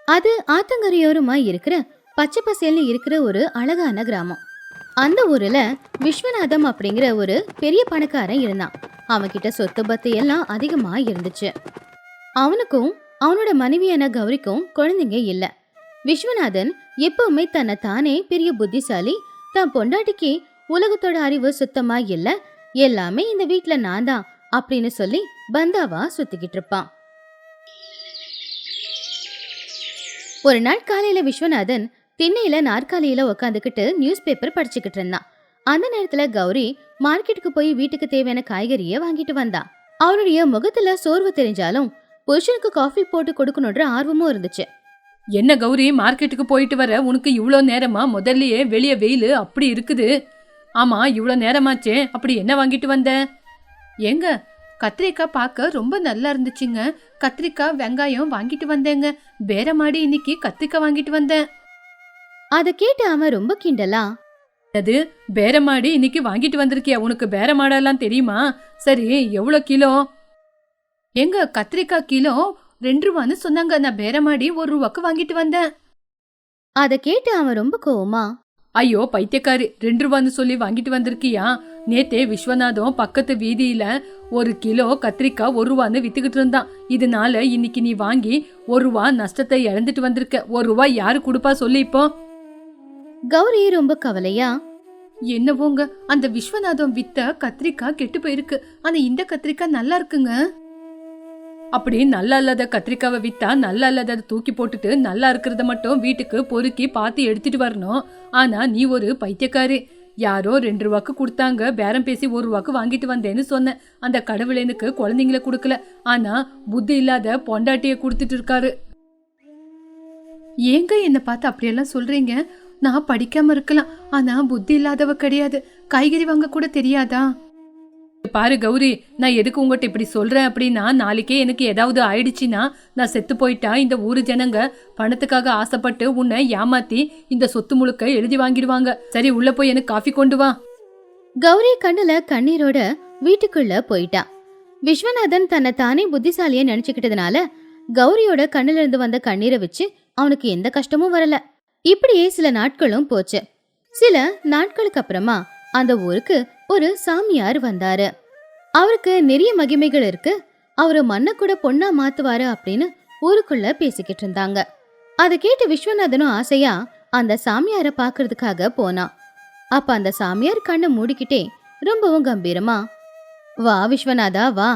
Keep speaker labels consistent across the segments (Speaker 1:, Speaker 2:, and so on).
Speaker 1: அது ஆத்தங்கரையோரமா இருக்கிற பச்சை பசேல்னு இருக்கிற ஒரு அழகான கிராமம். அந்த ஊர்ல விஸ்வநாதம் அப்படிங்கிற ஒரு பெரிய பணக்காரன் இருந்தான். அவன்கிட்ட சொத்து பத்து எல்லாம் அதிகமா இருந்துச்சு. அவனுக்கும் அவனோட மனைவியான கௌரிக்கும் குழந்தைங்க இல்ல. விஸ்வநாதன் எப்பவுமே தன்னை தானே பெரிய புத்திசாலி, தன் பொண்டாட்டிக்கு உலகத்தோட அறிவு சுத்தமா இல்ல, எல்லாமே இந்த வீட்டுல நான் தான் அப்படின்னு சொல்லி பந்தாவா சுத்திக்கிட்டு இருப்பான். ஒரு நாள் காலையில விஸ்வநாதன் திண்ணையில நாற்காலியில உக்காந்துக்கிட்டு நியூஸ் பேப்பர் படிச்சுக்கிட்டு இருந்தான். அந்த நேரத்துல கௌரி மார்க்கெட்டுக்கு போய் வீட்டுக்கு தேவையான காய்கறிய வாங்கிட்டு வந்தா. அவளுடைய முகத்துல சோர்வு தெரிஞ்சாலும் புருஷனுக்கு காஃபி போட்டு கொடுக்கணுன்ற ஆர்வமும் இருந்துச்சு.
Speaker 2: என்ன கௌரி, மார்க்கெட்டுக்கு போயிட்டு வர உனக்கு இவ்வளோ நேரமா? முதல்லயே வெளியே வெயில் அப்படி இருக்குது. ஆமா, இவ்வளோ நேரமாச்சே, அப்படி என்ன வாங்கிட்டு வந்த? ஏங்க, கத்திரிக்காய் பார்க்க ரொம்ப நல்லா இருந்துச்சுங்க. கத்திரிக்காய் வெங்காயம் வாங்கிட்டு வந்தேங்க. பேரமாடி இன்னைக்கு கத்திரிக்காய் வாங்கிட்டு வந்தேன்.
Speaker 1: அதை கேட்டு அவன் ரொம்ப கிண்டலா,
Speaker 2: அது பேரமாடி இன்னைக்கு வாங்கிட்டு வந்திருக்கியா? உனக்கு பேரமாடெல்லாம் தெரியுமா? சரி, எவ்வளோ கிலோ? எங்க கத்திரிக்காய் கிலோ 2 ரூபான்னு சொன்னாங்க. நான் பேரமாடி 1 ரூபாக்கு வாங்கிட்டு வந்தேன்.
Speaker 1: அதை கேட்டு அவன் ரொம்ப கோவமா,
Speaker 2: ஐயோ பைத்தியக்காரி, 2 ரூபான்னு சொல்லி வாங்கிட்டு வந்திருக்கியா? நேத்தே விஸ்வநாதம் பக்கத்து வீதியில 1 கிலோ கத்திரிக்காய் 1 ரூபான்னு வித்துக்கிட்டு இருந்தான். இதனால இன்னைக்கு நீ வாங்கி 1 ரூபா நஷ்டத்தை இழந்துட்டு வந்திருக்க. 1 ரூபாய் யாரு கொடுப்பா சொல்லி? இப்போ
Speaker 1: கௌரி ரொம்ப கவலையா,
Speaker 2: என்னவோங்க, அந்த விஸ்வநாதம் வித்த கத்திரிக்காய் கெட்டு போயிருக்கு. ஆனா இந்த கத்திரிக்காய் நல்லா இருக்குங்க. அப்படி நல்லா இல்லாத கத்திரிக்காவை வித்தா நல்லா இல்லாத தூக்கி போட்டுட்டு நல்லா இருக்கிறத மட்டும் வீட்டுக்கு பொறுக்கி பார்த்து எடுத்துட்டு வரணும். ஆனா நீ ஒரு பைத்தியக்காரி. யாரோ 2 ரூபாக்கு கொடுத்தாங்க, பேரம் பேசி 1 ரூபாக்கு வாங்கிட்டு வந்தேன்னு சொன்னேன். அந்த கடவுள் எனக்கு குழந்தைங்கள கொடுக்கல, ஆனா புத்தி இல்லாத பொண்டாட்டிய கொடுத்துட்டு இருக்காரு. ஏங்க என்ன பார்த்து அப்படியெல்லாம் சொல்றீங்க? நான் படிக்காம இருக்கலாம், ஆனா புத்தி இல்லாதவ கிடையாது. காய்கறி வாங்க கூட தெரியாதா? பாரு கௌரி, நான் எதுக்கு உங்கள்கிட்ட இப்படி சொல்றேன் அப்படின்னா, நாளைக்கே எனக்கு ஏதாவது ஆயிடுச்சுன்னா, நான் செத்து போயிட்டா இந்த ஊரு ஜனங்க பணத்துக்காக ஆசைப்பட்டு உன்னை ஏமாத்தி இந்த சொத்து முழுக்க எழுதி வாங்கிடுவாங்க. சரி, உள்ள போய் எனக்கு காஃபி கொண்டு வா.
Speaker 1: கௌரி கண்ணுல கண்ணீரோட வீட்டுக்குள்ள போயிட்டா. விஸ்வநாதன் தன்னை தானே புத்திசாலியா நினைச்சுக்கிட்டதுனால கௌரியோட கண்ணுல இருந்து வந்த கண்ணீரை வச்சு அவனுக்கு எந்த கஷ்டமும் வரல. இப்படியே சில நாட்களும் போச்சு. சில நாட்களுக்கு அப்புறமா அந்த ஊருக்கு ஒரு சாமியார் வந்தாரு. அவருக்கு நிறைய மகிமைகள் இருக்கு, அவரு மண்ணை கூட பொண்ணா மாத்துவாரு அப்படின்னு ஊருக்குள்ள பேசிக்கிட்டு இருந்தாங்க. அதை கேட்டு விஸ்வநாதனும் ஆசையா அந்த சாமியார பாக்குறதுக்காக போனான். அப்ப அந்த சாமியார் கண்ணை மூடிக்கிட்டே ரொம்பவும் கம்பீரமா, வா விஸ்வநாதா வா,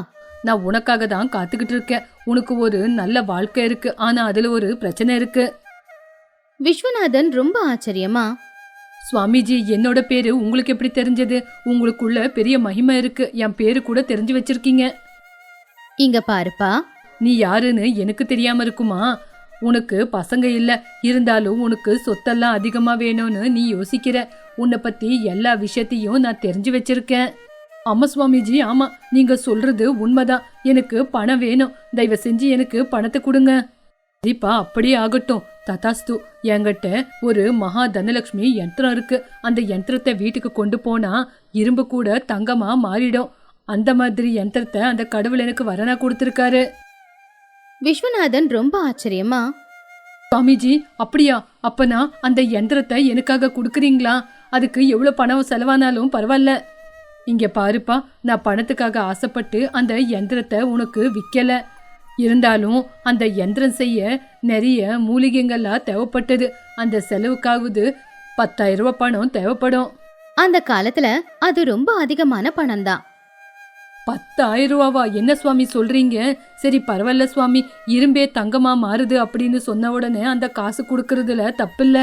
Speaker 2: நான் உனக்காக தான் காத்துக்கிட்டு இருக்கேன். உனக்கு ஒரு நல்ல வாழ்க்கை இருக்கு, ஆனா அதுல ஒரு பிரச்சனை இருக்கு.
Speaker 1: விஸ்வநாதன் ரொம்ப ஆச்சரியமா,
Speaker 2: சுவாமிஜி, என்னோட பேரு உங்களுக்கு எப்படி தெரிஞ்சது? உங்களுக்குள்ள பெரிய மகிமை இருக்கு, என் பேரு கூட தெரிஞ்சு வச்சிருக்கீங்க.
Speaker 1: இங்க பாருப்பா,
Speaker 2: நீ யாருன்னு எனக்கு தெரியாம இருக்குமா? உனக்கு பசங்க இல்ல, இருந்தாலும் உனக்கு சொத்தெல்லாம் அதிகமா வேணும்னு நீ யோசிக்கிற. உன்னை பத்தி எல்லா விஷயத்தையும் நான் தெரிஞ்சு வச்சிருக்கேன். ஆமா சுவாமிஜி, ஆமா, நீங்க சொல்றது உண்மைதான். எனக்கு பணம் வேணும், தயவு செஞ்சு எனக்கு பணத்தை கொடுங்க. சரிப்பா, அப்படியே ஆகட்டும், ததாஸ்து. என்கிட்ட ஒரு மகா தனலட்சுமி யந்திரம் இருக்கு. அந்த யந்திரத்தை வீட்டுக்கு கொண்டு போனா இரும்பு கூட தங்கமா மாறிடும். அந்த மாதிரி யந்திரத்தை அந்த கடவுள் எனக்கு வரனா கொடுத்திருக்காரு.
Speaker 1: விஸ்வநாதன் ரொம்ப ஆச்சரியமா,
Speaker 2: சுவாமிஜி அப்படியா? அப்பனா அந்த யந்திரத்தை எனக்காக கொடுக்குறீங்களா? அதுக்கு எவ்வளவு பணம் செலவானாலும் பரவாயில்ல. இங்க பாருப்பா, நான் பணத்துக்காக ஆசைப்பட்டு அந்த யந்திரத்தை உனக்கு விற்கல. இருந்தாலும் அந்த யந்திரம் செய்ய நிறைய மூலிகைங்கள்லாம் தேவைப்பட்டது. அந்த செலவுக்காவது 10,000 ரூபாய் பணம் தேவைப்படும்.
Speaker 1: அந்த காலத்துல அது ரொம்ப அதிகமான பணம் தான்.
Speaker 2: 10,000 ரூபாவா? என்ன சுவாமி சொல்றீங்க? சரி பரவாயில்ல சுவாமி, இரும்பே தங்கமா மாறுது அப்படின்னு சொன்ன உடனே அந்த காசு கொடுக்கறதுல தப்பில்ல.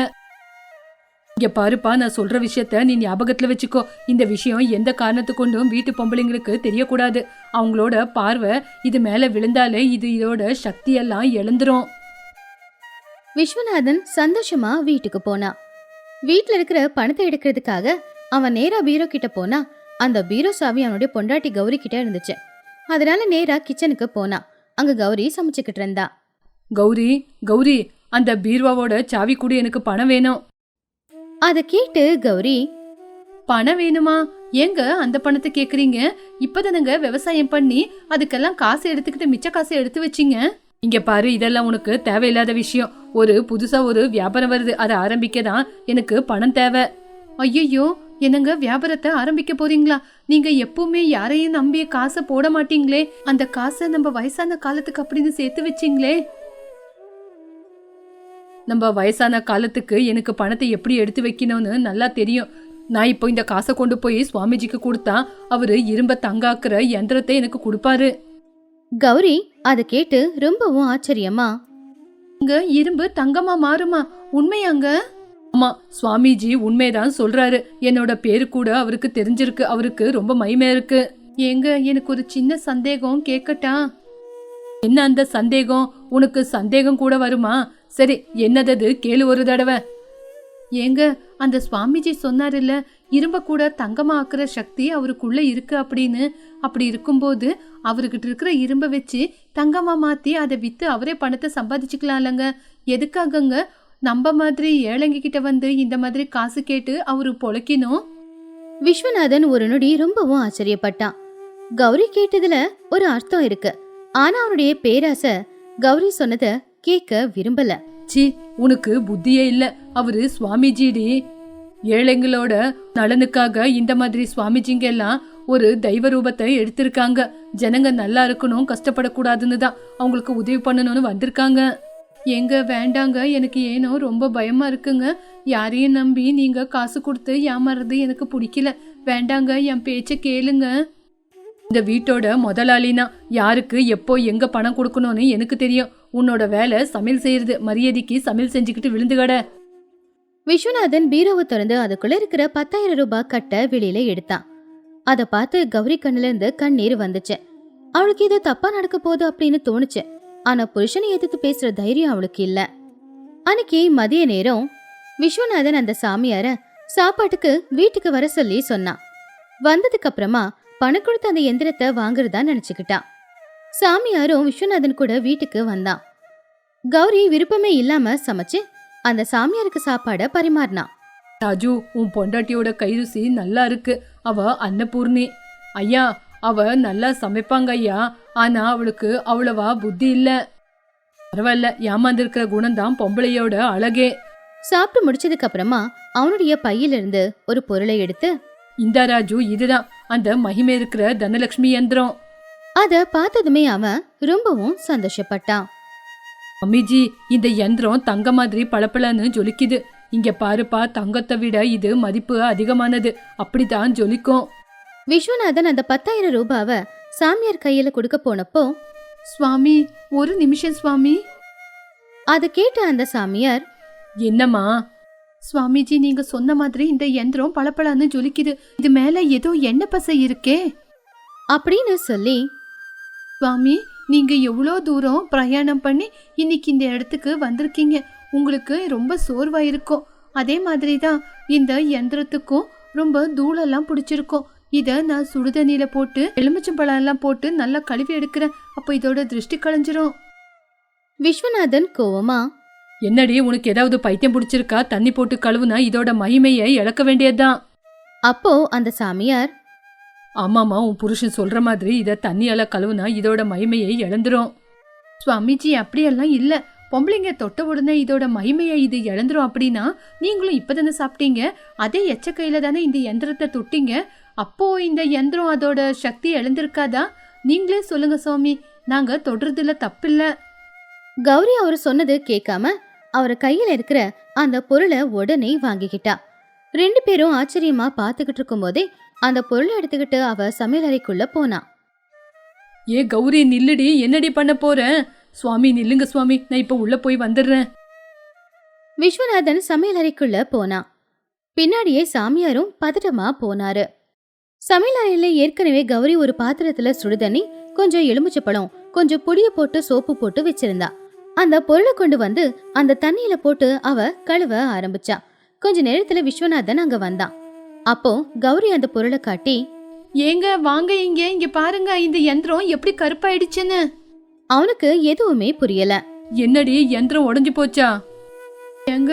Speaker 2: இங்க பாருப்பா, நான் சொல்ற விஷயத்த நீ ஞாபகத்துல வச்சுக்கோ. இந்த விஷயம் எந்த காரணத்து கொண்டும் வீட்டு பொம்பளைங்களுக்கு தெரியக்கூடாது. அவங்களோட பார்வை இது மேல விழுந்தாலே இதோட சக்தியெல்லாம் எழுந்துரும்.
Speaker 1: விஸ்வநாதன் சந்தோஷமா வீட்டுக்கு போனான். வீட்டுல இருக்கிற பணத்தை எடுக்கிறதுக்காக அவன் நேரா பீரோ கிட்ட போனா, அந்த பீரோ சாவி அவனுடைய பொண்டாட்டி கௌரி கிட்ட இருந்துச்சு. அதனால நேரா கிச்சனுக்கு போனா. அங்க கௌரி சமைச்சுக்கிட்டு இருந்தா.
Speaker 2: கௌரி, கௌரி, அந்த பீர்வாவோட சாவி கூட, எனக்கு பணம் வேணும்.
Speaker 1: அதை கேட்டு கௌரி,
Speaker 2: பணம் வேணுமா? ஏங்க அந்த பணத்தை கேக்குறீங்க? இப்பதானுங்க விவசாயம் பண்ணி அதுக்கெல்லாம் காசு எடுத்துக்கிட்டு மிச்ச காசை எடுத்து வச்சிங்க. இங்க பாரு, இதெல்லாம் உனக்கு தேவையில்லாத விஷயம். புதுசா ஒரு வியாபாரம் வருது, அதை ஆரம்பிக்க தான் எனக்கு பணம் தேவை. ஐயோ, என்னங்க வியாபாரத்தை ஆரம்பிக்க போறீங்களா? நீங்க எப்பவுமே யாரையும் நம்பி காசை போட மாட்டீங்களே, அந்த காசை நம்ம வயசான காலத்துக்கு அப்படின்னு சேர்த்து வச்சீங்களே. நம்ம வயசான காலத்துக்கு எனக்கு பணத்தை எப்படி எடுத்து வைக்கணும்னு நல்லா தெரியும். நான் இப்போ இந்த காசை கொண்டு போய் சுவாமிஜிக்கு கொடுத்தா அவரு இரும்ப தங்காக்குற யந்திரத்தை எனக்கு கொடுப்பாரு.
Speaker 1: கௌரி அதை கேட்டு ரொம்பவும் ஆச்சரியமா,
Speaker 2: இங்க இரும்பு தங்கமா மாறுமா? உண்மையாங்க? ஆமா, சுவாமிஜி உண்மைதான் சொல்றாரு. என்னோட பேரு கூட அவருக்கு தெரிஞ்சிருக்கு. அவருக்கு ரொம்ப மகிமை இருக்கு. ஏங்க, எனக்கு ஒரு சின்ன சந்தேகம் கேட்கட்டா? என்ன அந்த சந்தேகம்? உனக்கு சந்தேகம் கூட வருமா? சரி, என்னது கேளு ஒரு தடவை. ஏங்க, அந்த சுவாமிஜி சொன்னாருல்ல, இரும்ப கூட தங்கமா ஆக்குற சக்தி அவருக்குள்ள இருக்கு அப்படின்னு. அப்படி இருக்கும்போது அவர்கிட்ட இருக்கிற இரும்ப வச்சு தங்கமா மாத்தி அதை வித்து அவரே பணத்தை சம்பாதிச்சுக்கலாம்லங்க. எதுக்காகங்க நம்ம மாதிரி ஏழைங்க கிட்ட வந்து இந்த மாதிரி காசு கேட்டு அவரு பொழைக்கணும்?
Speaker 1: விஸ்வநாதன் ஒரு நொடி ரொம்பவும் ஆச்சரியப்பட்டான். கௌரி கேட்டதுல ஒரு அர்த்தம் இருக்கு. ஆனா அவனுடைய பேராசை கௌரி சொன்னத கேட்க விரும்பல.
Speaker 2: சி, உனக்கு புத்தியே இல்ல. அவரு சுவாமிஜிடி. ஏழைங்களோட நலனுக்காக இந்த மாதிரி சுவாமிஜிங்க எல்லாம் ஒரு தெய்வ ரூபத்தை எடுத்திருக்காங்க. ஜனங்க நல்லா இருக்கணும், கஷ்டப்படக்கூடாதுன்னு தான் அவங்களுக்கு உதவி பண்ணணும்னு வந்திருக்காங்க. எங்க வேண்டாங்க, எனக்கு ஏனோ ரொம்ப பயமா இருக்குங்க. யாரையும் நம்பி நீங்க காசு கொடுத்து ஏமாறது எனக்கு பிடிக்கல. வேண்டாங்க, என் பேச்ச கேளுங்க. இந்த வீட்டோட முதலாளினா யாருக்கு எப்போ எங்க பணம் கொடுக்கணும்னு எனக்கு தெரியும். உன்னோட வேலை சமையல் செய்யறது. மரியாதைக்கு சமையல் செஞ்சுக்கிட்டு விழுந்து கடை.
Speaker 1: விஸ்வநாதன் பீரோவை திறந்து அதுக்குள்ள இருக்கிற 10,000 ரூபாய் கட்ட வெளியில எடுத்தான். அதை பார்த்து கௌரி கண்ணுல இருந்து கண்ணீர் வந்துச்சு. அவளுக்கு ஏதோ தப்பா நடக்க போகுது அப்படின்னு தோணுச்சு. ஆனா புருஷனை எதிர்த்து பேசுற தைரியம் அவளுக்கு இல்ல. அன்னைக்கு மதிய நேரம் விஸ்வநாதன் அந்த சாமியார சாப்பாட்டுக்கு வீட்டுக்கு வர சொல்லி சொன்னான். வந்ததுக்கு அப்புறமா பணம் கொடுத்து அந்த எந்திரத்தை வாங்குறதா நினைச்சுக்கிட்டான். சாமியாரும் விஸ்வநாதன் கூட வீட்டுக்கு வந்தான். கௌரி விருப்பமே இல்லாம சமைச்சு அந்த சாமியாருக்கு சாப்பாட பரிமாறினான்.
Speaker 2: ராஜு, உன் பொண்டாட்டியோட கை ருசி நல்லா இருக்கு. அவ அன்னபூர்ணி. ஐயா, அவ நல்லா சமைப்பாங்க ஐயா. ஆனா அவளுக்கு அவ்வளவா புத்தி இல்ல. பரவாயில்ல, ஏமாந்திருக்கிற குணம்தான் பொம்பளையோட அழகே.
Speaker 1: சாப்பிட்டு முடிச்சதுக்கு அப்புறமா அவனுடைய பையிலிருந்து ஒரு பொருளை எடுத்து,
Speaker 2: இந்த ராஜு, இதுதான் அந்த மகிமை இருக்கிற தனலட்சுமி யந்திரம்.
Speaker 1: அத பார்த்ததுமே அவன் ரொம்பவும் சந்தோஷப்பட்டான்.
Speaker 2: அம்மிஜி, இந்த யந்திரம் தங்க மாதிரி பளபளன்னு ஜொலிக்குது. இங்க பாருப்பா, தங்கத்தை விட இது மதிப்பு அதிகமானது. அப்படித்தான் ஜொலிக்கும்.
Speaker 1: விஸ்வநாதன் அந்த 10,000 ரூபாவை சாமியார் கையில கொடுக்க போனப்போ,
Speaker 2: சுவாமி, ஒரு நிமிஷம் சுவாமி.
Speaker 1: அதை கேட்ட அந்த சாமியார்,
Speaker 2: என்னம்மா? சுவாமிஜி, நீங்க சொன்ன மாதிரி இந்த யந்திரம் பளபளன்னு ஜொலிக்குது. இது மேல ஏதோ எண்ணெய் பசை இருக்கே
Speaker 1: அப்படின்னு சொல்லி,
Speaker 2: சுவாமி, நீங்க எவ்வளோ தூரம் பிரயாணம் பண்ணி இன்னைக்கு இந்த இடத்துக்கு வந்திருக்கீங்க. உங்களுக்கு ரொம்ப சோர்வா இருக்கும். அதே மாதிரி தான் இந்த யந்திரத்துக்கும் ரொம்ப தூளெல்லாம் பிடிச்சிருக்கும். இதை நான் சுடுதண்ணியில போட்டு எலுமிச்சம்பழம் எல்லாம் போட்டு நல்லா கழுவி எடுக்கிறேன். அப்போ இதோட திருஷ்டி களைஞ்சிரும்.
Speaker 1: விஸ்வநாதன் கோவமா,
Speaker 2: என்னடி, உனக்கு ஏதாவது பைத்தியம் பிடிச்சிருக்கா? தண்ணி போட்டு கழுவுனா இதோட மகிமையை இழக்க வேண்டியதுதான்.
Speaker 1: அப்போ அந்த சாமியார்,
Speaker 2: ஆமாமா, உன் புருஷன் சொல்ற மாதிரி இதை தண்ணியால கழுவுனா இதோட மகிமையை இழந்துரும். சுவாமிஜி, அப்படியெல்லாம் இல்ல. பொம்பளைங்க தொட்ட உடனே இதோட மகிமையை இது இழந்துரும் அப்படின்னா நீங்களும் இப்பதானே சாப்பிட்டீங்க. அதே எச்ச கையில தானே இந்த யந்திரத்தை தொட்டீங்க. அப்போ இந்த யந்திரம் அதோட சக்தி இழந்திருக்காதா? நீங்களே சொல்லுங்க சுவாமி. நாங்க தொடுறதுல தப்பில்ல.
Speaker 1: கௌரி அவர் சொன்னது கேட்காம அவர் கையில இருக்கிற அந்த பொருளை உடனே வாங்கிக்கிட்டா. 2 பேரும் ஆச்சரியமா பாத்துக்கிட்டு இருக்கும் போதே அந்த பொருளை எடுத்துக்கிட்டு அவ சமையல் அறைக்குள்ள போனா.
Speaker 2: ஏ கௌரி, நில்லுடி. என்னடி பண்ண போறேன்? சுவாமி, நில்லுங்க சுவாமி, நான் இப்ப உள்ள போய் வந்துடுறேன்.
Speaker 1: விஸ்வநாதன் சமையல் அறைக்குள்ள போனா. பின்னாடியே சாமியாரும் பதட்டமா போனாரு. சமையல் அறையில ஏற்கனவே கௌரி ஒரு பாத்திரத்துல சுடுதண்ணி, கொஞ்சம் எலுமிச்சப்பழம், கொஞ்சம் புளிய போட்டு சோப்பு போட்டு வச்சிருந்தா. அந்த பொருளை கொண்டு வந்து அந்த தண்ணியில போட்டு அவ கழுவ ஆரம்பிச்சா. கொஞ்ச நேரத்துல விஸ்வநாதன் அங்க வந்தான். அப்போ கௌரி அந்த பொருளை காட்டி,
Speaker 2: ஏங்க வாங்க, இங்க பாருங்க, இந்த யந்திரம் எப்படி கருப்பாயிடுச்சுன்னு.
Speaker 1: அவனுக்கு எதுவுமே புரியல.
Speaker 2: என்னடி, யந்திரம் உடைஞ்சு போச்சா? ஏங்க,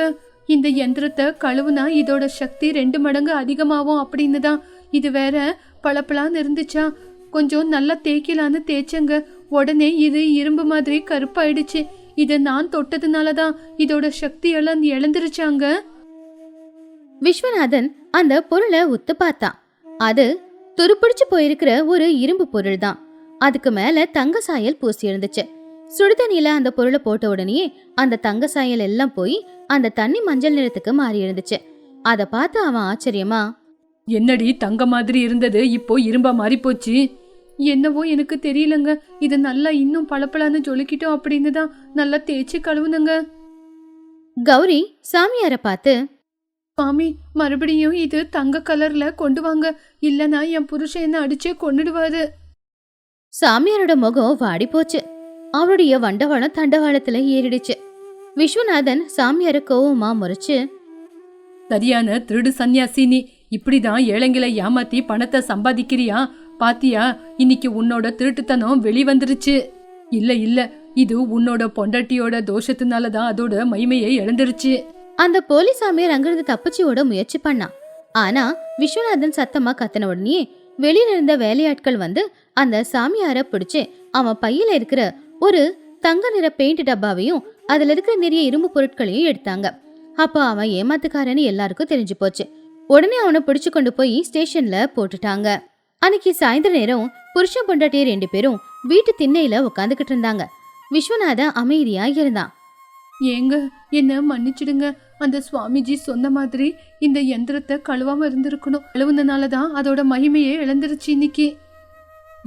Speaker 2: இந்த யந்திரத்தை கழுவுனா இதோட சக்தி 2 மடங்கு அதிகமாகும் அப்படின்னு தான். இது வேற பளபளன்னு இருந்துச்சா, கொஞ்சம் நல்லா தேய்க்கலான்னு தேய்ச்சங்க. உடனே இது இரும்பு மாதிரி கருப்பாயிடுச்சு. இத நான் தொட்டதுனாலதான் இதோட சக்தி எல்லாம் இழந்துருச்சாங்க.
Speaker 1: விஸ்வநாதன் அந்த பொருளை உத்து பார்த்தான். அது துருப்பிடிச்சு போயிருக்கிற ஒரு இரும்பு பொருள் தான். அதுக்கு மேல தங்க சாயல் பூசி இருந்துச்சு. சுடுதண்ணியில அந்த பொருளை போட்ட உடனே அந்த தங்க சாயல் எல்லாம் போய் அந்த தண்ணி மஞ்சள் நிறத்துக்கு மாறி இருந்துச்சு. அத பார்த்து அவன் ஆச்சரியமா,
Speaker 2: என்னடி தங்க மாதிரி இருந்தது இப்போ இரும்பா மாறி போச்சு? என்னவோ எனக்கு தெரியலங்க. இது நல்லா இன்னும் பளபளன்னு ஜொலிக்கிட்டோம் அப்படின்னு தான் நல்லா தேய்ச்சி கழுவுனங்க.
Speaker 1: கௌரி சாமியார பார்த்து,
Speaker 2: மாமி, மறுபடியும் இது தங்க கலர்ல கொண்டு வாங்க, இல்லனா என் புருஷன் என்ன அடிச்சே கொன்னுடுவாரு.
Speaker 1: சாமியாரோட முகம் வாடி போச்சு. அவருடைய வண்டவாளம் தண்டவாளத்துல ஏறிடுச்சு. விஸ்வநாதன் சாமியார கோவமா முறைச்சு,
Speaker 2: சரியான திருடு சன்னியாசி நீ. இப்படிதான் ஏழைங்களை ஏமாத்தி பணத்தை சம்பாதிக்கிறியா? பாத்தியா, இன்னைக்கு உன்னோட திருட்டுத்தனம் வெளிவந்துருச்சு. இல்ல இல்ல, இது உன்னோட பொண்டாட்டியோட தோஷத்தினாலதான் அதோட மகிமையை இழந்துருச்சு.
Speaker 1: அந்த போலி சாமியார் அங்கிருந்து தப்பிச்சு ஓட முயற்சி பண்ணான். ஆனா விஸ்வநாதன் சத்தமா கத்தின உடனே வெளியில இருந்த வேலையாட்கள் வந்து அந்த சாமியார பிடிச்சு அவன் பையில இருக்கிற ஒரு தங்க நிற பெயிண்ட் டப்பாவையும் அதுல இருக்கிற நிறைய இரும்பு பொருட்களையும் எடுத்தாங்க. அப்ப அவன் ஏமாத்துக்காரன்னு எல்லாருக்கும் தெரிஞ்சு போச்சு. உடனே அவனை பிடிச்சு கொண்டு போய் ஸ்டேஷன்ல போட்டுட்டாங்க. அன்னைக்கு சாயந்தர நேரம் புருஷன் பொண்டாட்டிய 2 பேரும் வீட்டு திண்ணையில உட்காந்துக்கிட்டு இருந்தாங்க. விஸ்வநாதன் அமைதியா இருந்தான்.
Speaker 2: ஏங்க, என்ன மன்னிச்சிடுங்க. அந்த சுவாமிஜி சொன்ன மாதிரி இந்த யந்திரத்தை கழுவாம இருந்திருக்கணும். கழுவுனனாலதான் அதோட மகிமையே இழந்துருச்சு இன்னைக்கு.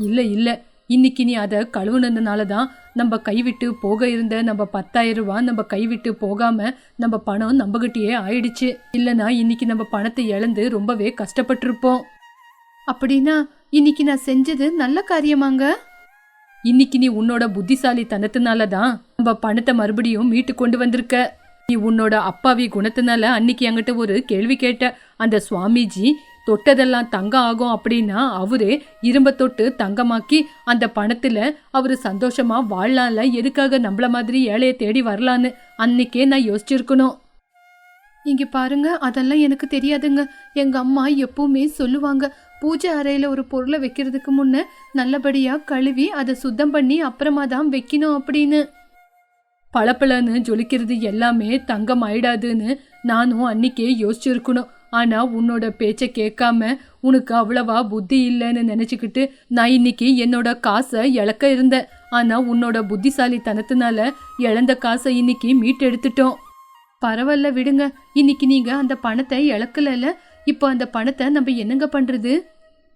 Speaker 2: இல்ல இல்ல, இன்னைக்கு நீ அதை கழுவுனதுனாலதான் நம்ம கைவிட்டு போக இருந்த நம்ம 10,000 ரூபாய் நம்ம கைவிட்டு போகாம நம்ம பணம் நம்மகிட்டயே ஆயிடுச்சு. இல்லனா இன்னைக்கு நம்ம பணத்தை இழந்து ரொம்பவே கஷ்டப்பட்டிருப்போம். அப்படின்னா இன்னைக்கு நான் செஞ்சது நல்ல காரியமாங்க. இன்னைக்கு நீ உன்னோட புத்திசாலித்தனத்தினாலதான் நம்ம பணத்தை மறுபடியும் மீட்டு கொண்டு வந்திருக்க. நீ உன்னோட அப்பாவி குணத்தினால அன்னைக்கு என்கிட்ட ஒரு கேள்வி கேட்ட. அந்த சுவாமிஜி தொட்டதெல்லாம் தங்கம் ஆகும் அப்படின்னா அவரே இரும்ப தொட்டு தங்கமாக்கி அந்த பணத்துல அவரு சந்தோஷமா வாழலாம்ல, எதுக்காக நம்மள மாதிரி ஏழைய தேடி வரலான்னு அன்னைக்கே நான் யோசிச்சிருக்கணும். இங்க பாருங்க, அதெல்லாம் எனக்கு தெரியாதுங்க. எங்க அம்மா எப்பவுமே சொல்லுவாங்க, பூஜை அறையில ஒரு பொருளை வைக்கிறதுக்கு முன்ன நல்லபடியா கழுவி அதை சுத்தம் பண்ணி அப்புறமா தான் வைக்கணும் அப்படின்னு. பளபளன்னு ஜொலிக்கிறது எல்லாமே தங்கம் ஆயிடாதுன்னு நானும் அன்னைக்கே யோசிச்சிருக்கணும். ஆனா உன்னோட பேச்சை கேட்காம உனக்கு அவ்வளவா புத்தி இல்லைன்னு நினைச்சுக்கிட்டு நான் இன்னைக்கு என்னோட காசை இழக்க இருந்தேன். ஆனா உன்னோட புத்திசாலித்தனத்தினால இழந்த காசை இன்னைக்கு மீட்டெடுத்துட்டோம். பரவாயில்ல விடுங்க, இன்னைக்கு நீங்க அந்த பணத்தை இழக்கல. இப்போ அந்த பணத்தை நம்ம என்னங்க பண்றது?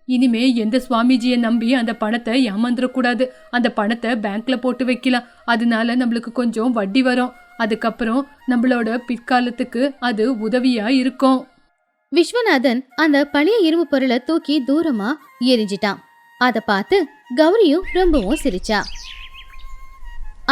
Speaker 2: இனிமே எந்த சுவாமிஜியை நம்பி அந்த பணத்தை ஏமாந்துடக்கூடாது. அந்த பணத்தை பேங்க்ல போட்டு வைக்கலாம். அதனால நம்மளுக்கு கொஞ்சம் வட்டி வரும். அதுக்கப்புறம் நம்மளோட பிற்காலத்துக்கு அது உதவியா இருக்கும்.
Speaker 1: விஸ்வநாதன் அந்த பழைய இரும்பு பொருளை தூக்கி தூரமா எரிஞ்சிட்டான். அத பார்த்து கௌரியும் ரொம்பவும் சிரிச்சா.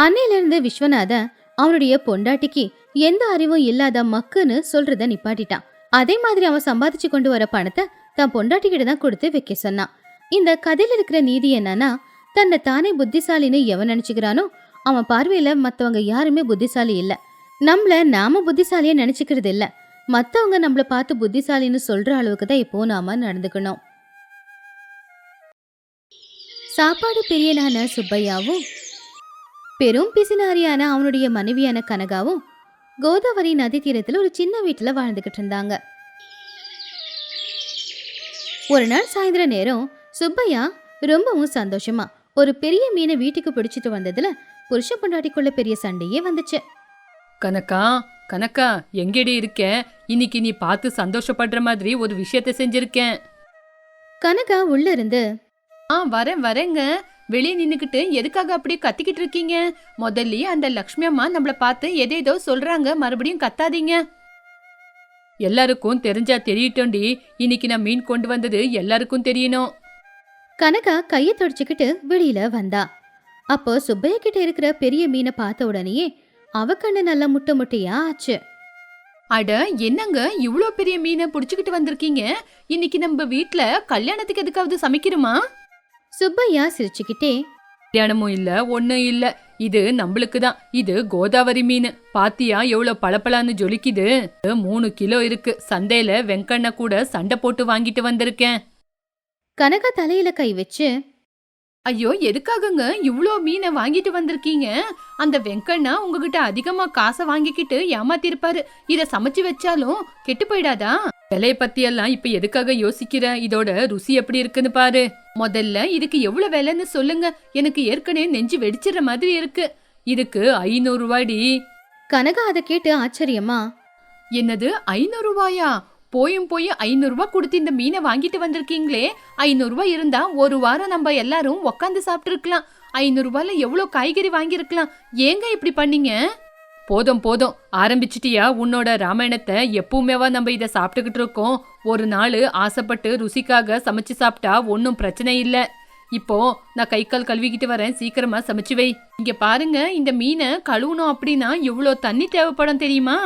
Speaker 1: அன்னையிலிருந்து விஸ்வநாதன் அவனுடைய பொண்டாட்டிக்கு எந்த அறிவும் இல்லாத மக்குன்னு சொல்றத நிப்பாட்டிட்டான். அதே மாதிரி அவன் சம்பாதிச்சு கொண்டு வர பணத்தை தன் பொண்டாட்டி கிட்ட தான் கொடுத்து வைக்க சொன்னான். இந்த கதையில இருக்கிற நீதி என்னன்னா, தன்னை தானே புத்திசாலின்னு எவன் நினைச்சுக்கிறானோ அவன் பார்வையில மத்தவங்க யாருமே புத்திசாலி இல்ல. நம்மள நாம புத்திசாலியா நினைச்சுக்கிறது இல்ல, மத்தவங்க நம்மள பார்த்து புத்திசாலின்னு சொல்ற அளவுக்கு தான் இப்போ நாம நடந்துக்கணும். சாப்பாடு பிரியனான சுப்பையாவும் பெரும் பிசினாரியான அவனுடைய மனைவியான கனகாவும் கோதாவரி நதி தீரத்துல ஒரு சின்ன வீட்டுல வாழ்ந்துகிட்டு இருந்தாங்க. ஒரு நாள் சாயந்தர நேரம் சுப்பையா ரொம்பவும் சந்தோஷமா ஒரு பெரிய மீனை வீட்டுக்கு பிடிச்சிட்டு வந்ததுல புருஷ பொண்டாட்டிக்குள்ள பெரிய சண்டையே வந்துச்சு.
Speaker 2: கனக்கா கனக்கா, எங்கேடி இருக்க? இன்னைக்கு நீ பார்த்து சந்தோஷப்படுற மாதிரி ஒரு விஷயத்த செஞ்சிருக்கேன்.
Speaker 1: கனகா உள்ள இருந்து,
Speaker 2: வரேங்க. வெளியே நின்னுக்கிட்டு எதுக்காக அப்படியே கத்திக்கிட்டு இருக்கீங்க? முதல்ல அந்த லக்ஷ்மி அம்மா நம்மள பார்த்து எதேதோ சொல்றாங்க, மறுபடியும் கத்தாதீங்க. எல்லாருக்கும் தெரிஞ்சா தெரியட்டோண்டி. இன்னைக்கு நான் மீன் கொண்டு வந்தது எல்லாருக்கும் தெரியணும்.
Speaker 1: கனகா கையை தொடச்சுக்கிட்டு வெளியில வந்தா. அப்போ சுப்பையா கிட்ட இருக்கிற பெரிய மீனை பார்த்த உடனேயே அவ கண்ணு நல்லா முட்டை முட்டையா ஆச்சு.
Speaker 2: அட, என்னங்க இவ்ளோ பெரிய மீனை புடிச்சுக்கிட்டு வந்திருக்கீங்க? இன்னைக்கு நம்ம வீட்ல கல்யாணத்துக்கு எதுக்காவது சமைக்கிறோமா?
Speaker 1: சுப்பையா சிரிச்சுக்கிட்டே,
Speaker 2: கல்யாணமும் இல்ல ஒன்னும் இல்ல, இது நம்மளுக்கு தான். இது கோதாவரி மீன். பாத்தியா எவ்வளவு பளபளன்னு ஜொலிக்குது? 3 கிலோ இருக்கு. சந்தையில வெங்கண்ண கூட சண்டை போட்டு வாங்கிட்டு வந்திருக்கேன்.
Speaker 1: கனகா தலையில கை வச்சு,
Speaker 2: ஐயோ, எதுக்காகங்க இவ்ளோ மீனை வாங்கிட்டு வந்திருக்கீங்க? அந்த வெங்கண்ணா உங்ககிட்ட அதிகமா காசை வாங்கிக்கிட்டு ஏமாத்திருப்பாரு. இத சமைச்சு வச்சாலும் கெட்டு போயிடாதா? விலைய பத்தி எல்லாம் இப்ப எதுக்காக யோசிக்கிற? இதோட ருசி எப்படி இருக்குன்னு பாரு. முதல்ல இதுக்கு எவ்வளவு விலைன்னு சொல்லுங்க. எனக்கு ஏற்கனவே நெஞ்சு வெடிச்சிடுற மாதிரி இருக்கு. இதுக்கு 500 ரூபாடி.
Speaker 1: கனகா அதை கேட்டு ஆச்சரியமா,
Speaker 2: என்னது 500 ரூபாயா? போயும் 500 ரூபாய் கொடுத்து இந்த மீனை வாங்கிட்டு வந்திருக்கீங்களே. 500 ரூபாய் இருந்தா ஒரு வாரம் நம்ம எல்லாரும் உக்காந்து சாப்பிட்டு இருக்கலாம். 500 ரூபாயில எவ்வளவு காய்கறி வாங்கியிருக்கலாம். ஏங்க இப்படி பண்ணீங்க? போதும் போதும், ஆரம்பிச்சிட்டியா உன்னோட ராமாயணத்தை? எப்பவுமேவா நம்ம இதை சாப்பிட்டுக்கிட்டு இருக்கோம்? ஒரு நாள் ஆசைப்பட்டு ருசிக்காக சமைச்சு சாப்பிட்டா ஒன்னும் பிரச்சனை இல்ல. இப்போ நான் கை கால் கழுவிக்கிட்டு வரேன், சீக்கிரமா சமைச்சு வை. இங்க பாருங்க, இந்த மீனை கழுவணும் அப்படின்னா எவ்வளோ தண்ணி தேவைப்படும் தெரியுமா?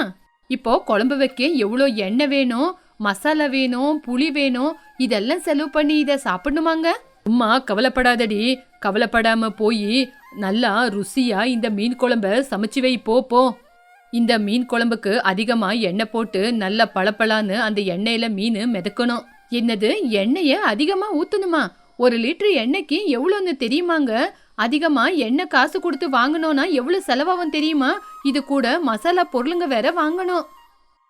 Speaker 2: இப்போ குழம்பு வைக்க எவ்வளோ எண்ணெய் வேணும், மசாலா வேணும், புளி வேணும், இதெல்லாம் செலவு பண்ணி இதை சாப்பிடணுமாங்க? சும்மா கவலைப்படாதடி. கவலைப்படாம போய் நல்லா ருசியா இந்த மீன் குழம்ப சமைச்சு வை. போ. இந்த மீன் குழம்புக்கு அதிகமா எண்ணெய் போட்டு நல்லா பளபளன்னு அந்த எண்ணெயில மீன் மிதக்கணும். என்னது, எண்ணெய அதிகமா ஊத்தணுமா? 1 லிட்டர் எண்ணெய்க்கு எவ்வளோன்னு தெரியுமாங்க? அதிகமா எண்ணெய் காசு கொடுத்து வாங்கணும்னா எவ்வளவு செலவாகும் தெரியுமா? இது கூட மசாலா பொருளுங்க வேற வாங்கணும்.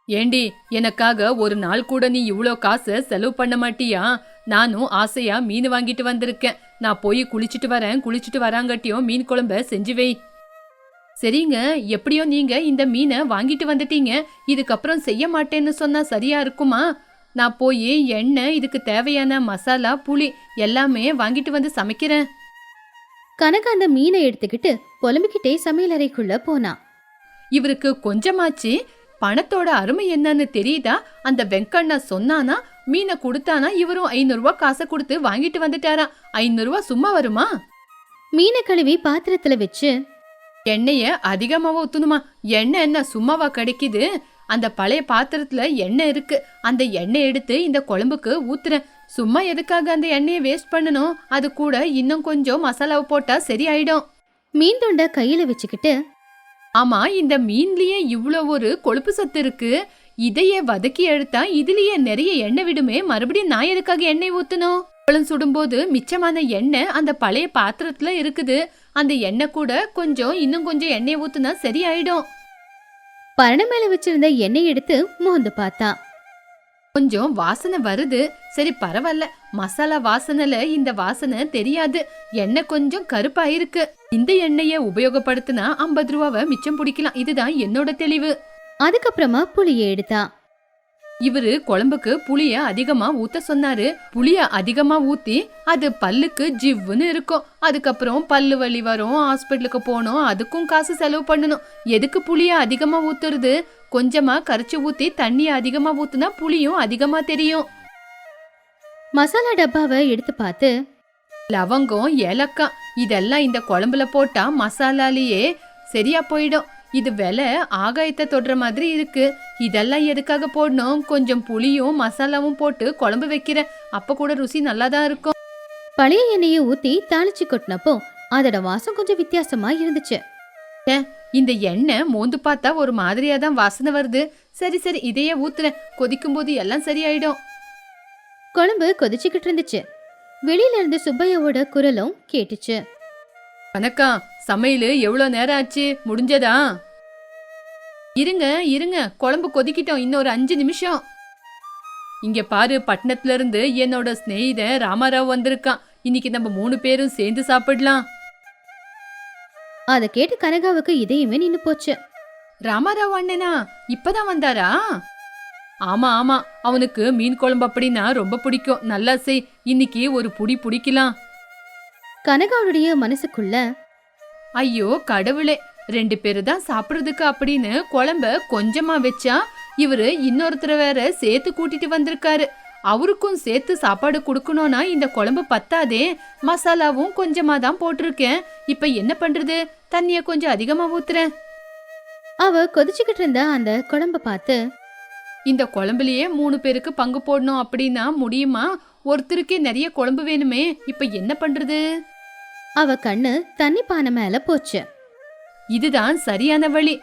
Speaker 2: ஏண்டி, எனக்காக ஒரு நாள் கூட நீ இவ்ளோ காசு செலவு பண்ண மாட்டியா? நானும் ஆசையா மீன் வாங்கிட்டு வந்திருக்கேன். நான் போய் குளிச்சுட்டு வராங்கட்டியும் மீன் குழம்ப செஞ்சு வை. சரிங்க, எப்படியோ நீங்க இந்த மீனை வாங்கிட்டு வந்துட்டீங்க. இதுக்கப்புறம் செய்ய மாட்டேன்னு சொன்னா சரியா இருக்குமா? நான் போய் எண்ணெய், இதுக்கு தேவையான மசாலா, புளி எல்லாமே வாங்கிட்டு வந்து சமைக்கிறேன்.
Speaker 1: கனகா அந்த மீனை எடுத்துக்கிட்டு புலம்பிக்கிட்டே சமையலறைக்குள்ள போனா.
Speaker 2: இவருக்கு கொஞ்சமாச்சு பணத்தோட அருமை என்னன்னு தெரியுதா? அந்த வெங்கண்ணா சொன்னானா, மீனை கொடுத்தானா, இவரும் 500 ரூபாய் காசை கொடுத்து வாங்கிட்டு வந்துட்டாரா? 500 ரூபாய் சும்மா வருமா?
Speaker 1: மீனை கழுவி பாத்திரத்துல வச்சு,
Speaker 2: எண்ணெய அதிகமாவா ஊத்தணுமா? எண்ணெய் என்ன சும்மாவா கிடைக்குது? அந்த பழைய பாத்திரத்துல எண்ணெய் இருக்கு. அந்த எண்ணெய் எடுத்து இந்த குழம்புக்கு ஊத்துறேன். சும்மா எதுக்காக அந்த எண்ணெயை வேஸ்ட் பண்ணணும்? அது கூட இன்னும் கொஞ்சம் மசாலாவை போட்டா சரி ஆயிடும்.
Speaker 1: மீன் தொண்டை கையில வச்சுக்கிட்டு,
Speaker 2: ஆமா, இந்த மீன்லயே இவ்ளோ ஒரு கொழுப்பு சத்து இருக்கு. இதையே வதக்கி எடுத்தா இதுலயே நிறைய எண்ணெய் விடுமே. மறுபடியும் நான் எதுக்காக எண்ணெய் ஊத்தணும்? பழம் சுடும்போது மிச்சமான எண்ணெய் அந்த பழைய பாத்திரத்துல இருக்குது. அந்த எண்ணெய் கூட இன்னும் கொஞ்சம் எண்ணெய் ஊத்துனா சரி ஆயிடும்.
Speaker 1: பரண மேல வச்சிருந்த எண்ணெய் எடுத்து மோந்து பார்த்தா.
Speaker 2: கொஞ்சம் வாசனை வருது. சரி, பரவாயில்ல. மசாலா வாசனைல இந்த வாசனை தெரியாது. எண்ணெய் கொஞ்சம் கருப்பா இருக்கு. இந்த எண்ணெயை உபயோகப்படுத்தினா 50 ரூபாவை மிச்சம் பிடிக்கலாம். இதுதான் என்னோட தெளிவு.
Speaker 1: அதுக்கப்புறமா புளியை எடுத்தா.
Speaker 2: இவரு குழம்புக்கு புளிய அதிகமா ஊத்த சொன்னாரு. புளிய அதிகமா ஊத்தி அது பல்லுக்கு ஜிவ்வுன்னு இருக்கும். அதுக்கப்புறம் பல்லு வலி வரும், ஹாஸ்பிட்டலுக்கு போகணும், அதுக்கும் காசு செலவு பண்ணணும். எதுக்கு புளிய அதிகமா ஊத்துறது? கொஞ்சமா கரைச்சி ஊத்தி தண்ணிய அதிகமா ஊத்துனா புளியும் அதிகமா தெரியும்.
Speaker 1: மசாலா டப்பாவை எடுத்து பார்த்து,
Speaker 2: லவங்கம், ஏலக்காய் இதெல்லாம் இந்த குழம்புல போட்டா மசாலாலேயே சரியா போயிடும். இது விலை ஆகாயத்தை தொடுற மாதிரி இருக்கு. இதெல்லாம் எதுக்காக போடணும்? கொஞ்சம் புளியும் மசாலாவும் போட்டு குழம்பு வைக்கிறேன். அப்ப கூட ருசி நல்லாதான் இருக்கும்.
Speaker 1: பழைய எண்ணெயை ஊத்தி தாளிச்சு கொட்டினப்போ அதோட வாசம் கொஞ்சம் வித்தியாசமா இருந்துச்சு.
Speaker 2: இந்த எண்ணெய் மோந்து பார்த்தா ஒரு மாதிரியா தான் வாசனை வருது. சரி இதையே ஊத்துறேன். கொதிக்கும் போது எல்லாம் சரியாயிடும்.
Speaker 1: குழம்பு கொதிச்சுக்கிட்டு இருந்துச்சு. வெளியில இருந்து சுப்பையாவோட குரலும் கேட்டுச்சு.
Speaker 2: கனக்கா, சமையல் எவ்வளவு நேரம் ஆச்சு? முடிஞ்சதா? இருங்க, குழம்பு கொதிக்கிட்டோம். இன்னொரு 5 நிமிஷம். இங்க பாரு, பட்டணத்துல இருந்து என்னோட ஸ்நேகிதன் ராமாராவ் வந்திருக்கான். இன்னைக்கு நம்ம 3 பேரும் சேர்ந்து சாப்பிடலாம்.
Speaker 1: அத கேட்டு கனகாவுக்கு இதயமே நின்னு போச்சு.
Speaker 2: ராமாராவ் அண்ணனா இப்பதான் வந்தாரா? ஆமா, அவனுக்கு மீன் குழம்பு அப்படின்னா ரொம்ப பிடிக்கும். நல்லா செய், இன்னைக்கு ஒரு புடி பிடிக்கலாம்.
Speaker 1: கனகாவுடைய மனசுக்குள்ள,
Speaker 2: ஐயோ கடவுளே, 2 பேரு தான் சாப்பிடுறதுக்கு அப்படின்னு குழம்ப கொஞ்சமா வச்சா, இவரு இன்னொருத்தர வேற சேர்த்து கூட்டிட்டு வந்திருக்காரு. அவருக்கும் சேர்த்து சாப்பாடு கொடுக்கணும்னா இந்த குழம்பு பத்தாதே. மசாலாவும் கொஞ்சமா தான் போட்டிருக்கேன். இப்ப என்ன பண்றது? தண்ணிய கொஞ்சம் அதிகமா ஊத்துறேன்.
Speaker 1: அவ கொதிச்சுக்கிட்டு இருந்த அந்த குழம்ப பார்த்து,
Speaker 2: இந்த குழம்புலயே 3 பேருக்கு பங்கு போடணும் அப்படின்னா முடியுமா? ஒருத்தருக்கே நிறைய குழம்பு வேணுமே. இப்ப என்ன பண்றது?
Speaker 1: அவ கண்ணு தண்ணி பானை மேல போச்சு.
Speaker 2: இதுதான் சரியான வழி.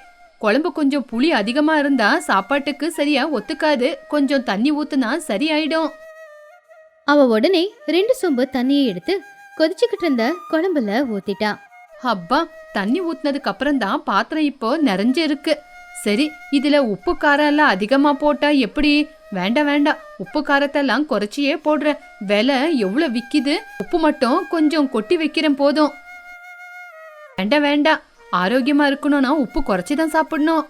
Speaker 2: குழம்பு கொஞ்சம் புளி அதிகமா இருந்தா சாப்பாட்டுக்கு சரியா ஒத்துக்காது. கொஞ்சம் தண்ணி ஊத்துனா சரியாயிடும்.
Speaker 1: அவ உடனே 2 சொம்பு தண்ணியை எடுத்து கொதிச்சுக்கிட்டு இருந்த குழம்புல ஊத்திட்டா.
Speaker 2: அப்பா, தண்ணி ஊத்துனதுக்கு அப்புறம் தான் பாத்திரம் இப்போ நிறைஞ்சு இருக்கு. சரி, இதுல உப்பு காரம் எல்லாம் அதிகமா போட்டா எப்படி? வேண்டாம் வேண்டாம், உப்பு காரத்தெல்லாம் குறைச்சியே போடுறேன். விலை எவ்வளவு விக்குது? உப்பு மட்டும் கொஞ்சம் கொட்டி வைக்கிறேன் போதும். வேண்டாம் வேண்டாம், ஆரோக்கியமா இருக்கணும்னா உப்பு குறைச்சிதான் சாப்பிடணும்.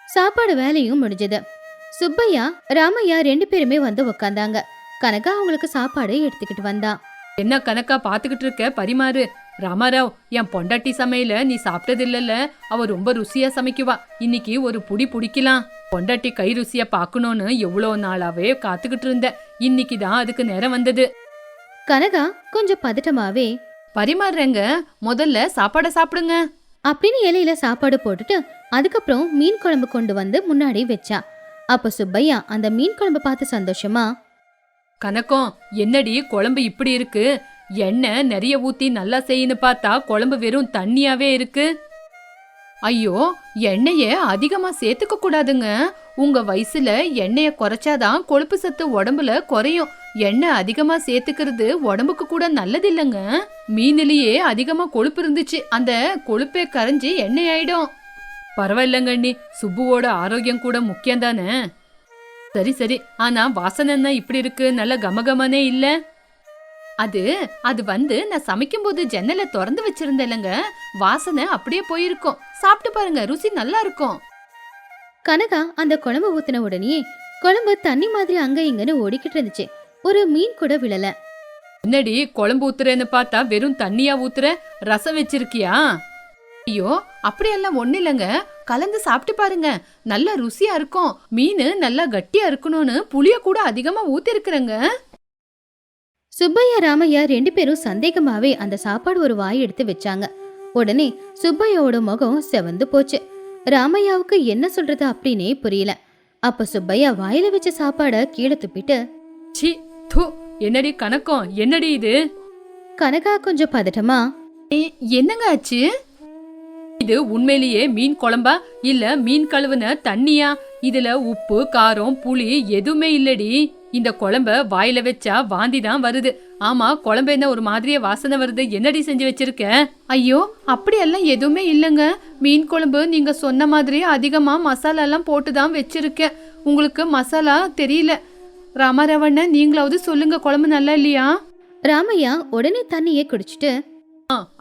Speaker 1: சாப்பாடு வேலையும் முடிஞ்சது. சுப்பையா ராமையா 2 பேருமே வந்து உக்காந்தாங்க. கனகா அவங்களுக்கு சாப்பாடு எடுத்துக்கிட்டு வந்தா.
Speaker 2: என்ன கணக்கா பாத்துக்கிட்டு இருக்க, பரிமாறு. ராமாராவ், என் பொண்டாட்டி சமையல நீ சாப்பிட்டது இல்லல்ல, அவ ரொம்ப ருசியா சமைக்குவா. இன்னைக்கு ஒரு புடி புடிக்கலாம். பொண்டாட்டி கை ருசியா பாக்கணும்னு எவ்வளவு நாளாவே காத்துக்கிட்டு இருந்த. இன்னைக்குதான் அதுக்கு நேரம் வந்தது.
Speaker 1: கனகா கொஞ்சம் பதட்டமாவே,
Speaker 2: பரிமாறுறேங்க, முதல்ல சாப்பாட சாப்பிடுங்க
Speaker 1: அப்படின்னு இலையில சாப்பாடு போட்டுட்டு அதுக்கப்புறம் மீன் குழம்பு கொண்டு வந்து முன்னாடி வச்சா. அப்ப சுப்பையா அந்த மீன் குழம்பு பார்த்து சந்தோஷமா,
Speaker 2: கணக்கம், என்னடி குழம்பு இப்படி இருக்கு? எண்ணெய் நிறைய ஊத்தி நல்லா செய்யன்னு பார்த்தா குழம்பு வெறும் தண்ணியாவே இருக்கு. ஐயோ, எண்ணெய அதிகமா சேர்த்துக்க கூடாதுங்க. உங்க வயசுல எண்ணெய குறைச்சாதான் கொழுப்பு சத்து உடம்புல குறையும். எண்ணெய் அதிகமா சேர்த்துக்கிறது உடம்புக்கு கூட நல்லது இல்லைங்க. மீனிலேயே அதிகமா கொழுப்பு இருந்துச்சு, அந்த கொழுப்பே கரைஞ்சி எண்ணெய் ஆயிடும். பரவாயில்லங்க அண்ணி, சுப்புவோட ஆரோக்கியம் கூட முக்கியம் தானே. சரி சரி, ஆனா வாசனை என்ன இப்படி இருக்கு? நல்ல கமகமனே இல்ல. அது வந்து நான் சமைக்கும் போது ஜன்னலை திறந்து வச்சிருந்தேலங்க, வாசனை அப்படியே போயிருக்கும். சாப்பிட்டு பாருங்க, ருசி நல்லா இருக்கும்.
Speaker 1: கனகா அந்த குழம்பு ஊத்தின உடனே குழம்பு தண்ணி மாதிரி அங்க இங்கன்னு ஓடிக்கிட்டு இருந்துச்சு. ஒரு மீன் கூட விழல.
Speaker 2: என்னடி குழம்பு ஊத்துறேன்னு பார்த்தா வெறும் தண்ணியா ஊத்துற? ரசம் வச்சிருக்கியா? ஐயோ, அப்படியெல்லாம் ஒண்ணு இல்லைங்க, கலந்து சாப்பிட்டு பாருங்க, நல்ல ருசியா இருக்கும். மீன் நல்லா கட்டியா இருக்கணும்னு புளிய கூட அதிகமா ஊத்தி இருக்கிறேங்க.
Speaker 1: சுப்பையா ராமையா 2 பேரும் சந்தேகமாவே அந்த சாப்பாடு ஒரு வாய் எடுத்து வச்சாங்க. உடனே சுப்பையாவோட முகம் செவந்து போச்சு. ராமையாவுக்கு என்ன சொல்றது அப்படின்னே புரியல. அப்ப சுப்பையா வாயில வச்ச சாப்பாட கீழே துப்பிட்டு,
Speaker 2: சி தூ, என்னடி கணக்கம், என்னடி இது?
Speaker 1: கனகா கொஞ்சம் பதட்டமா,
Speaker 2: என்னங்க ஆச்சு? இது உண்மையிலேயே மீன் குழம்பா இல்ல மீன் கழுவுன தண்ணியா? இதுல உப்பு காரம் புளி எதுவுமே இல்லடி. இந்த குழம்ப வாயில வச்சா வாந்தி தான் வருது. ஆமா, குழம்பு என்ன ஒரு மாதிரியே வாசனை வருது? என்னடி செஞ்சு வச்சிருக்க? ஐயோ, அப்படியெல்லாம் எதுவுமே இல்லைங்க. மீன் குழம்பு நீங்க சொன்ன மாதிரி அதிகமா மசாலா எல்லாம் போட்டுதான் வச்சிருக்கேன். உங்களுக்கு மசாலா தெரியல. ராமராவண்ண, நீங்களாவது சொல்லுங்க, குழம்பு நல்லா இல்லையா?
Speaker 1: ராமையா உடனே தண்ணியே குடிச்சிட்டு,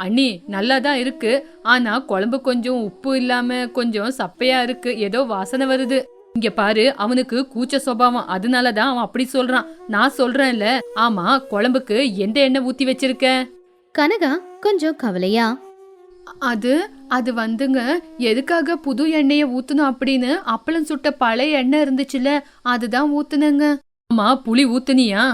Speaker 2: அண்ணி நல்லாதான் இருக்கு, ஆனா குழம்பு கொஞ்சம் உப்பு இல்லாம கொஞ்சம் சப்பையா இருக்கு, ஏதோ வாசனை வருது. இங்க பாரு, அவனுக்கு கூச்ச சுபாவம், அதனாலதான் அவன் அப்படி சொல்றான். நான் சொல்றேன்ல. ஆமா, குழம்புக்கு எந்த எண்ணெய் ஊத்தி வச்சிருக்க?
Speaker 1: கனகா கொஞ்சம் கவலையா,
Speaker 2: அது வந்துங்க, எதுக்காக புது எண்ணெய ஊத்தணும் அப்படின்னு அப்பளம் சுட்ட பழைய எண்ணெய் இருந்துச்சுல, அதுதான் ஊத்துனங்க. ஆமா, புளி ஊத்துனியா?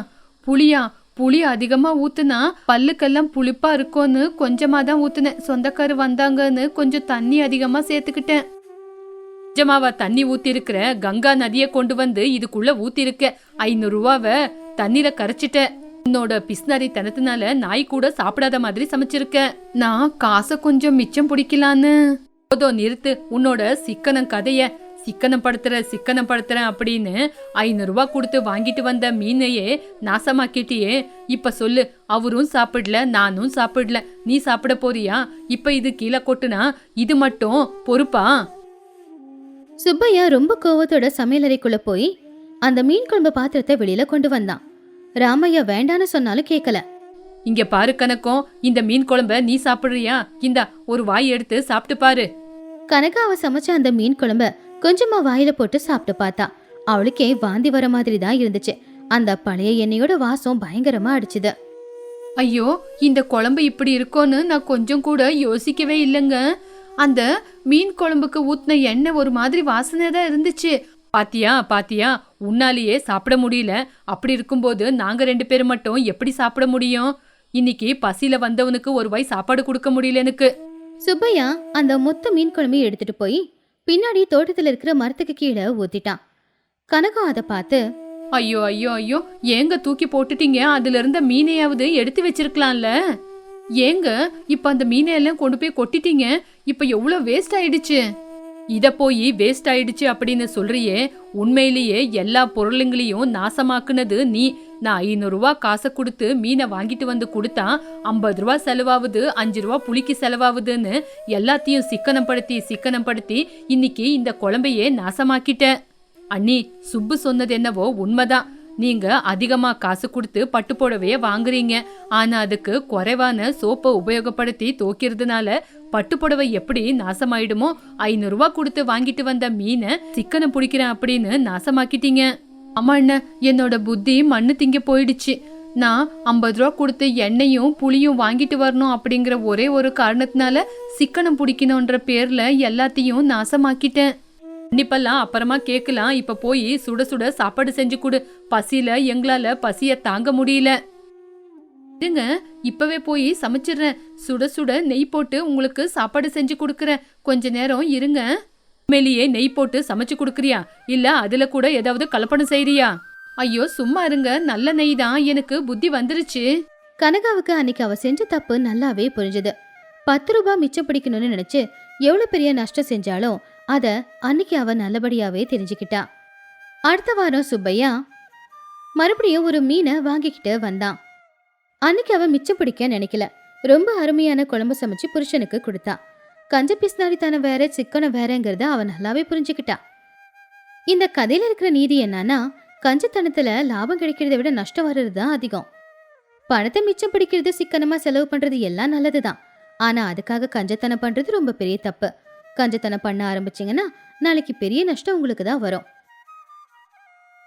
Speaker 2: புளி அதிகமா ஊத்துனா பல்லுக்கெல்லாம் புளிப்பா இருக்கும்னு கொஞ்சமா தான் ஊத்துனேன். சொந்தக்காரு வந்தாங்கன்னு கொஞ்சம் தண்ணி அதிகமா சேர்த்துக்கிட்டேன். கொஞ்சமாவா தண்ணி ஊத்தி இருக்கிற? கங்கா நதிய கொண்டு வந்து இதுக்குள்ள ஊத்தி இருக்க. 500 ரூபாவை தண்ணீர கரைச்சிட்ட. உன்னோட பிஸ்னரி தனத்தினால நாய் கூட சாப்பிடாத மாதிரி சமைச்சிருக்க. நான் காசை கொஞ்சம் மிச்சம் பிடிக்கலான்னு. போதும், நிறுத்து உன்னோட சிக்கனம் கதைய. சிக்கனம் படுத்துறேன் அப்படின்னு 500 ரூபாய் கொடுத்து வாங்கிட்டு வந்த மீனையே நாசமாக்கிட்டியே. இப்ப சொல்லு, அவரும் சாப்பிடல, நானும் சாப்பிடல, நீ சாப்பிட போறியா? இப்ப இது கீழே கொட்டுனா இது மட்டும் பொறுப்பா?
Speaker 1: சுப்பையா ரொம்ப கோவத்தோட சமையலறைக்குள்ள போய் அந்த மீன் குழம்பு பாத்திரத்தை வெளியில கொண்டு வந்தான். ராமையா வேண்டான்னு சொன்னாலும் கேட்கல.
Speaker 2: இங்க பாரு கணக்கம், இந்த மீன் குழம்ப நீ சாப்பிடுறியா? இந்தா ஒரு வாய் எடுத்து சாப்பிட்டு பாரு.
Speaker 1: கனகா அவ சமைச்ச அந்த மீன் குழம்ப கொஞ்சமா வாயில போட்டு சாப்பிட்டு பார்த்தா. அவளுக்கே வாந்தி வர மாதிரி தான் இருந்துச்சு. அந்த பழைய எண்ணெயோட வாசம் பயங்கரமா அடிச்சுது.
Speaker 2: ஐயோ, இந்த குழம்பு இப்படி இருக்கும்னு நான் கொஞ்சம் கூட யோசிக்கவே இல்லைங்க. அந்த மீன் குழம்புக்கு ஊத்தின எண்ணெய் ஒரு மாதிரி வாசனை தான் இருந்துச்சு. பாத்தியா, உன்னாலேயே சாப்பிட முடியல. அப்படி இருக்கும்போது நாங்க 2 பேரும் மட்டும் எப்படி சாப்பிட முடியும்? இன்னைக்கு பசியில வந்தவனுக்கு ஒரு வாய் சாப்பாடு கொடுக்க முடியல எனக்கு.
Speaker 1: சுப்பையா அந்த மொத்த மீன் குழம்பையும் எடுத்துட்டு போய் பின்னாடி தோட்டத்துல இருக்கிற மரத்துக்கு கீழே ஊத்திட்டான். கனகம் அதை பார்த்து,
Speaker 2: ஐயோ, ஏங்க தூக்கி போட்டுட்டீங்க? அதுல இருந்த மீனையாவது எடுத்து வச்சிருக்கலாம்ல. ஏங்க இப்ப அந்த மீனையெல்லாம் கொண்டு போய் கொட்டிட்டீங்க? இப்ப எவ்வளவு வேஸ்ட் ஆயிடுச்சு. இத போய் வேஸ்ட் ஆயிடுச்சு அப்படின்னு சொல்றியே, உண்மையிலேயே எல்லா பொருளுங்களையும் நாசமாக்குனது நீ. நான் 500 ரூபா காசை கொடுத்து மீனை வாங்கிட்டு வந்து கொடுத்தா 50 ரூபா செலவாகுது, 5 ரூபா புளிக்கு செலவாகுதுன்னு எல்லாத்தையும் சிக்கனம் படுத்தி இன்னைக்கு இந்த குழம்பையே நாசமாக்கிட்ட. அண்ணி, சுப்பு சொன்னது என்னவோ உண்மைதான். நீங்க அதிகமா காசு கொடுத்து பட்டு புடவைய வாங்குறீங்க. ஆனா அதுக்கு குறைவான சோப்பை உபயோகப்படுத்தி துவைக்கிறதுனால பட்டு புடவை எப்படி நாசமாயிடுமோ, 500 ரூபா கொடுத்து வாங்கிட்டு வந்த மீனை சிக்கனை பிடிக்கிறேன் அப்படின்னு நாசமாக்கிட்டீங்க. ஆமா அண்ணன், என்னோட புத்தி மண்ணு திங்க போயிடுச்சு. நான் 50 ரூபா கொடுத்து எண்ணெயும் புளியும் வாங்கிட்டு வரணும் அப்படிங்கிற ஒரே ஒரு காரணத்தினால சிக்கனம் பிடிக்கணுன்ற பேர்ல எல்லாத்தையும் நாசமாக்கிட்டேன். கண்டிப்பெல்லாம் அப்புறமா கேட்கலாம். இப்ப போய் சுட சுட சாப்பாடு செஞ்சு கொடு. பசியில எங்களால பசிய தாங்க முடியல. இருங்க, இப்பவே போய் சமைச்சிடுறேன். சுட சுட நெய் போட்டு உங்களுக்கு சாப்பாடு செஞ்சு கொடுக்கறேன். கொஞ்ச நேரம் இருங்க. உண்மையிலேயே நெய் போட்டு சமைச்சு கொடுக்கறியா, இல்ல அதுல கூட ஏதாவது கலப்படம் செய்யறியா? ஐயோ சும்மா இருங்க, நல்ல நெய் தான், எனக்கு புத்தி வந்துருச்சு.
Speaker 1: கனகாவுக்கு அன்னைக்கு அவ செஞ்ச தப்பு நல்லாவே புரிஞ்சுது. 10 ரூபாய் மிச்சம் பிடிக்கணும்னு நினைச்சு எவ்வளவு பெரிய நஷ்டம் செஞ்சாலும் அத அன்னைக்கு அவ நல்லபடியாவே தெரிஞ்சுக்கிட்டா. அடுத்த வாரம் சுப்பையா மறுபடியும் ஒரு மீனை வாங்கிக்கிட்டு வந்தான். அன்னைக்கு அவ மிச்சம் பிடிக்க நினைக்கல. ரொம்ப அருமையான குழம்பு சமைச்சு புருஷனுக்கு கொடுத்தா. கஞ்ச பிஸ்னாரித்தனம் வேற சிக்கனம் வேறங்கிறத அவ நல்லாவே புரிஞ்சுக்கிட்டா. இந்த கதையில இருக்கிற நீதி என்னன்னா, கஞ்சத்தனத்துல லாபம் கிடைக்கிறத விட நஷ்டம் வர்றதுதான் அதிகம். பணத்தை மிச்சம் பிடிக்கிறது, சிக்கனமா செலவு பண்றது எல்லாம் நல்லதுதான். ஆனா அதுக்காக கஞ்சத்தனம் பண்றது ரொம்ப பெரிய தப்பு. கஞ்சத்தனம் பண்ண ஆரம்பிச்சிங்கன்னா நாளைக்கு பெரிய நஷ்டம் உங்களுக்கு தான் வரும்.